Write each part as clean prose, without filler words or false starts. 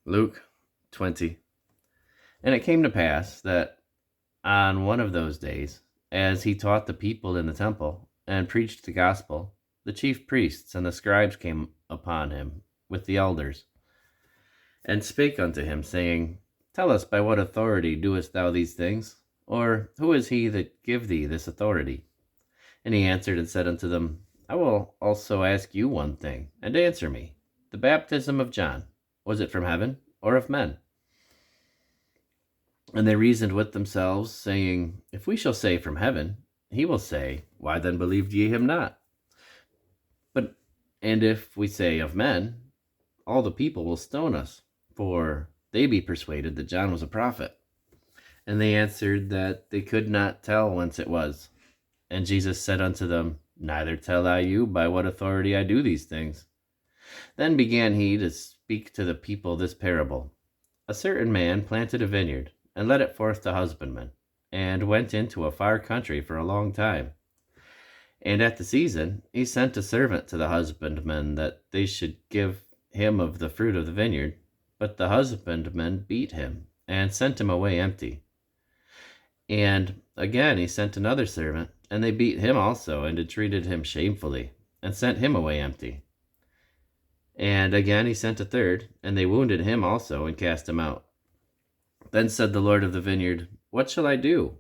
Luke20. And it came to pass that on one of those days, as he taught the people in the temple and preached the gospel, the chief priests and the scribes came upon him with the elders, and spake unto him, saying, Tell us, by what authority doest thou these things? Or who is he that give thee this authority? And he answered and said unto them, I will also ask you one thing, and answer me. The baptism of John, was it from heaven or of men? And they reasoned with themselves, saying, If we shall say from heaven, he will say, Why then believed ye him not? And if we say of men, all the people will stone us, for they be persuaded that John was a prophet. And they answered that they could not tell whence it was. And Jesus said unto them, Neither tell I you by what authority I do these things. Then began he to speak to the people this parable. A certain man planted a vineyard, and led it forth to husbandmen, and went into a far country for a long time. And at the season he sent a servant to the husbandmen, that they should give him of the fruit of the vineyard. But the husbandmen beat him, and sent him away empty. And again he sent another servant, and they beat him also, and entreated him shamefully, and sent him away empty. And again he sent a third, and they wounded him also, and cast him out. Then said the Lord of the vineyard, What shall I do?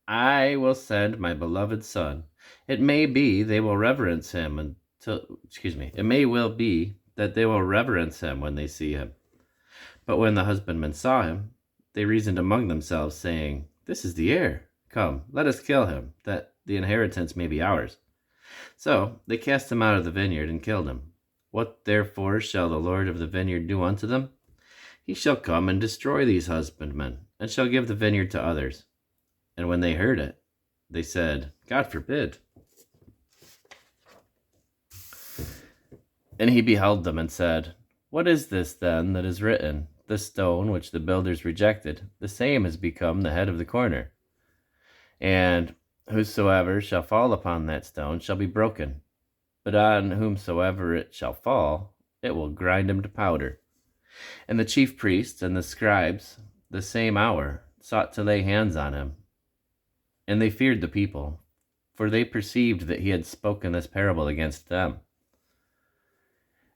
I will send my beloved son. It may be they will reverence him It may well be that they will reverence him when they see him. But when the husbandmen saw him, they reasoned among themselves, saying, This is the heir. Come, let us kill him, that the inheritance may be ours. So they cast him out of the vineyard and killed him. What therefore shall the Lord of the vineyard do unto them? He shall come and destroy these husbandmen, and shall give the vineyard to others. And when they heard it, they said, God forbid. And he beheld them and said, What is this then that is written? The stone which the builders rejected, the same has become the head of the corner. And whosoever shall fall upon that stone shall be broken. But on whomsoever it shall fall, it will grind him to powder. And the chief priests and the scribes, the same hour, sought to lay hands on him. And they feared the people, for they perceived that he had spoken this parable against them.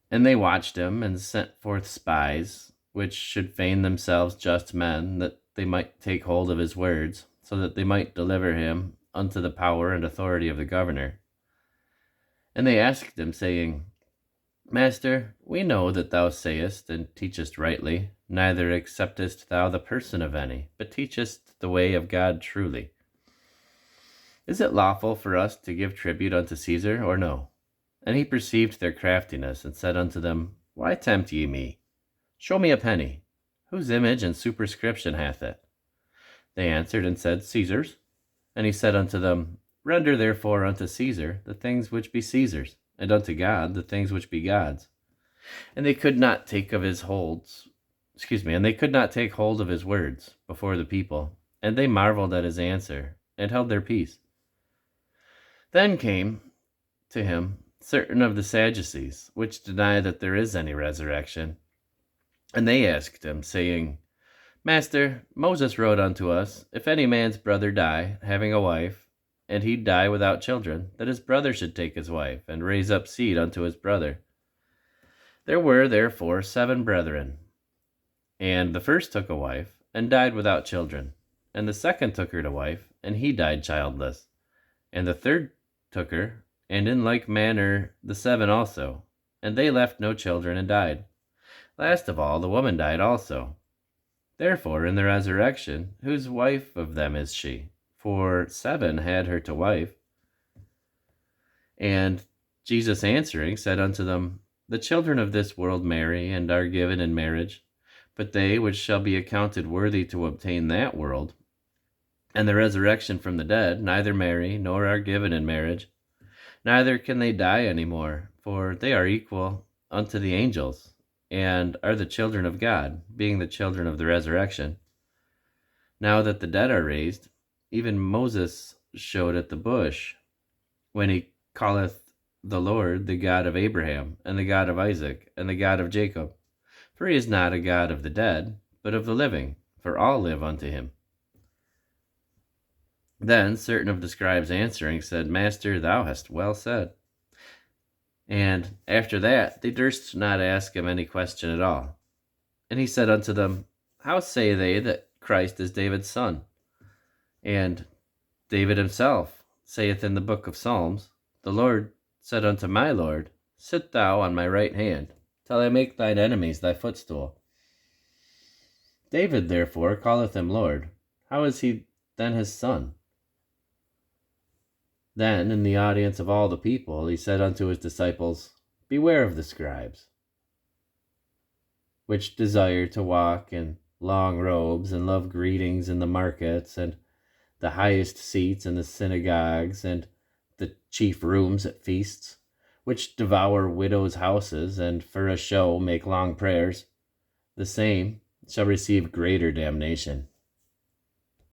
And they watched him, and sent forth spies, which should feign themselves just men, that they might take hold of his words, so that they might deliver him unto the power and authority of the governor. And they asked him, saying, Master, we know that thou sayest and teachest rightly, neither acceptest thou the person of any, but teachest the way of God truly. Is it lawful for us to give tribute unto Caesar, or no? And he perceived their craftiness, and said unto them, Why tempt ye me? Show me a penny. Whose image and superscription hath it? They answered and said, Caesar's. And he said unto them, Render therefore unto Caesar the things which be Caesar's, and unto God the things which be God's. And they could not take of his holds, and they could not take hold of his words before the people, and they marveled at his answer, and held their peace. Then came to him certain of the Sadducees, which deny that there is any resurrection. And they asked him, saying, Master, Moses wrote unto us, If any man's brother die, having a wife, and he die without children, that his brother should take his wife, and raise up seed unto his brother. There were therefore 7 brethren. And the first took a wife, and died without children. And the second took her to wife, and he died childless. And the third took her, and in like manner the 7 also. And they left no children, and died. Last of all, the woman died also. Therefore, in the resurrection, whose wife of them is she? For 7 had her to wife. And Jesus answering said unto them, The children of this world marry, and are given in marriage. But they which shall be accounted worthy to obtain that world, and the resurrection from the dead, neither marry, nor are given in marriage. Neither can they die any more, for they are equal unto the angels, and are the children of God, being the children of the resurrection. Now that the dead are raised, even Moses showed at the bush, when he calleth the Lord the God of Abraham, and the God of Isaac, and the God of Jacob. For he is not a God of the dead, but of the living, for all live unto him. Then certain of the scribes answering said, Master, thou hast well said. And after that they durst not ask him any question at all. And he said unto them, How say they that Christ is David's son? And David himself saith in the book of Psalms, The Lord said unto my Lord, Sit thou on my right hand, till I make thine enemies thy footstool. David therefore calleth him Lord. How is he then his son? Then in the audience of all the people he said unto his disciples, Beware of the scribes, which desire to walk in long robes, and love greetings in the markets, and the highest seats in the synagogues, and the chief rooms at feasts, which devour widows' houses, and for a show make long prayers. The same shall receive greater damnation.